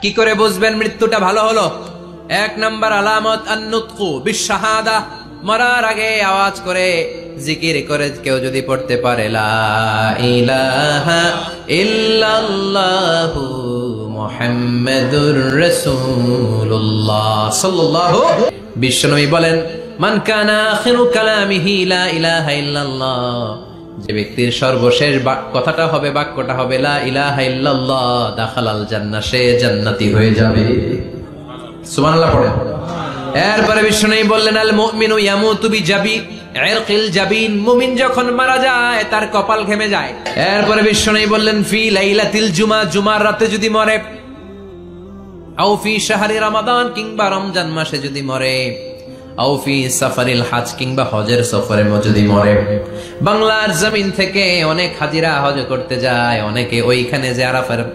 কি করে বুঝবেন মৃত্যুটা ভালো হলো? এক নাম্বার আলামত আন-নুতকু বিশ-শাহাদা, মরার আগে আওয়াজ করে জিকির করে কেউ যদি পড়তে পারে লা ইলাহা ইল্লাল্লাহু মুহাম্মাদুর রাসূলুল্লাহ সাল্লাল্লাহু। বিশ্বনবী বলেন, মান কানা আখিরু কালামিহি লা ইলাহা ইল্লাল্লাহ, যে ব্যক্তির সর্বশেষ কথাটা হবে, বাক্যটা হবে লা ইলাহা ইল্লাল্লাহ, দাখালাল জান্নাহ, সে জান্নাতি হয়ে যাবে। সুবহানাল্লাহ পড়েন। এরপরে বিশ্বনবী বললেন, আল মুমিনু ইয়ামুতু বিজাবিল জাবিন, মুমিন যখন মারা যায় তার কপাল ঘেমে যায়। এরপরে বিশ্বনবী বললেন, ফি লাইলাতিল জুমা, জুমার রাতে যদি মরে, আও ফি শাহরি রমাদান, কিংবা রমজান মাসে যদি মরে, আও ফি সাফারিল হজ, কিংবা হজের সফরে যদি মরে। বাংলার জমিন থেকে অনেক হাজিরা হজ করতে যায়, অনেকে ওইখানে যে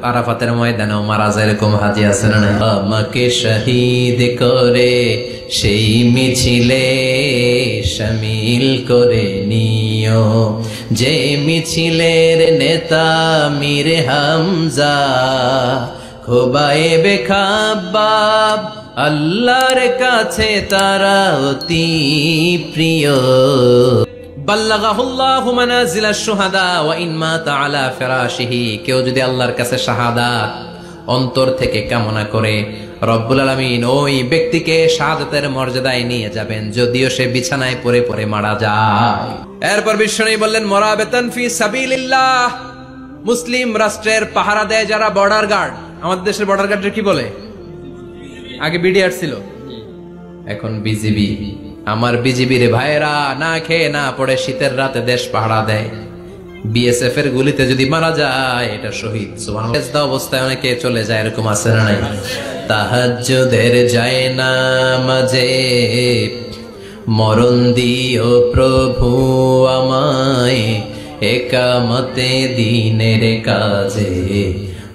আরাফাতের ময়দানেও মারা যায়, এরকম হাজি আছে না? আমাকে শহীদ করে সেই মিছিলে শামিল করে নিও, যে মিছিলের নেতা মীর হামজা, খোবায়েবে খাব্বাব, আল্লাহর কাছে তারা অতি প্রিয়। বাল্লাগাহুল্লাহু মানাজিলাশ শুহাদা ওয়া ইন মাতা আলা ফিরাশিহি, কেউ যদি আল্লাহর কাছে শাহাদাত অন্তর থেকে কামনা করে, রব্বুল আলামিন ওই ব্যক্তিকে শাহাদাতের মর্যাদায় নিয়ে যাবেন, যদিও সে বিছানায় পড়ে পড়ে মারা যায়। এরপর বিশ্বনবী বললেন, মুরাবাতান ফি সাবিলিল্লাহ, মুসলিম রাষ্ট্রের পাহারা দেয় যারা বর্ডার গার্ড। আমাদের দেশের বর্ডার গার্ডের কি বলে? আগে বিডিআর ছিল, এখন বিজিবি। আমার বিজিবি রে ভাইরা না খেয়ে না পড়ে শীতের রাতে দেশ পাহারা দেয়। বিএসএফ এর গুলিতে যদি মারা যায় এটা শহীদ। সুবহানাল্লাহ। অবস্থায় অনেকে চলে যায়, এরকম আছে না নাই? তাহাজ্জুদের যায় না মাঝে মরণ দিও প্রভু আমায়, একামতে দিনের কাজে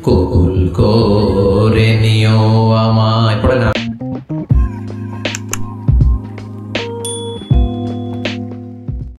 কবুল করে নিও আমায়।